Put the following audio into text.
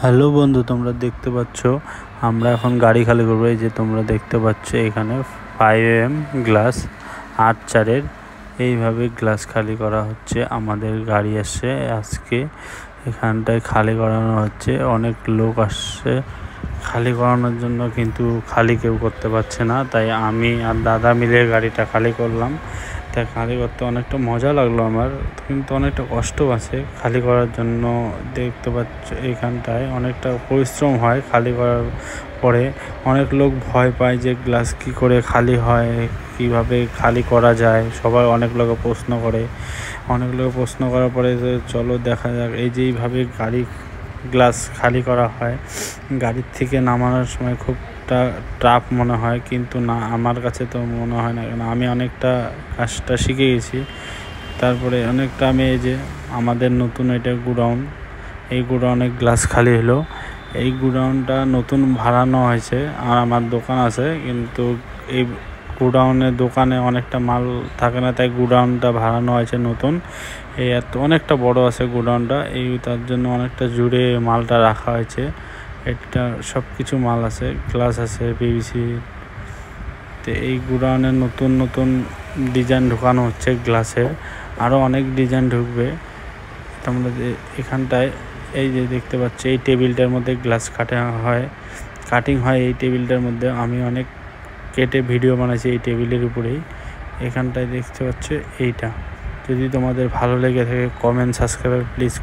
Hello বন্ধু, তোমরা দেখতে পাচ্ছ আমরা এখন গাড়ি খালি করবো। এই যে তোমরা দেখতে পাচ্ছ এখানে 5am গ্লাস 8/4 এইভাবে গ্লাস খালি করা হচ্ছে। আমাদের গাড়ি আসছে আজকে, এখানটায় খালি করানো হচ্ছে। অনেক লোক আসছে খালি করানোর জন্য, কিন্তু খালি কেউ করতে পারছে না। তাই আমি আর দাদা মিলে গাড়িটা খালি করলাম। তাই খালি করতে অনেকটা মজা লাগলো আমার, কিন্তু অনেকটা কষ্ট আছে খালি করার জন্য। দেখতে পাচ্ছ এখানটায় অনেকটা পরিশ্রম হয় খালি করার পরে। অনেক লোক ভয় পায় যে গ্লাস কী করে খালি হয়, কিভাবে খালি করা যায়। সবাই অনেক লোকে প্রশ্ন করে। অনেক লোক প্রশ্ন করার পরে যে চলো দেখা যাক। এই যে এইভাবে গাড়ি গ্লাস খালি করা হয়। গাড়ির থেকে নামানোর সময় খুব টাফ মনে হয়, কিন্তু না, আমার কাছে তো মনে হয় না, কেন আমি অনেকটা কাজটা শিখে গেছি। তারপরে অনেকটা আমি এই যে আমাদের নতুন এটা গোডাউন, এই গোডাউনে গ্লাস খালি হলো। এই গোডাউনটা নতুন ভাড়া নেওয়া হয়েছে, আর আমার দোকান আছে, কিন্তু এই দোকানে অনেকটা মাল থাকে না, তাই গোডাউনটা ভাড়া নেওয়া হয়েছে নতুন। এই এত অনেকটা বড় আছে গোডাউনটা, এই তার জন্য অনেকটা জুড়ে মালটা রাখা হয়েছে। এটা সব কিছু মাল আছে, গ্লাস আছে, পিভিসি। তো এই গোডাউনে নতুন নতুন ডিজাইন ঢোকানো হচ্ছে গ্লাসের, আরও অনেক ডিজাইন ঢুকবে। তোমরা এখানটায় এই যে দেখতে পাচ্ছ, এই টেবিলটার মধ্যে গ্লাস কাটিং হয়। এই টেবিলটার মধ্যে আমি অনেক কেটে ভিডিও বানাইছি এই টেবিলের উপরেই। এখানটায় দেখতে পাচ্ছ এইটা। যদি তোমাদের ভালো লেগে থাকে কমেন্ট সাবস্ক্রাইব প্লিজ।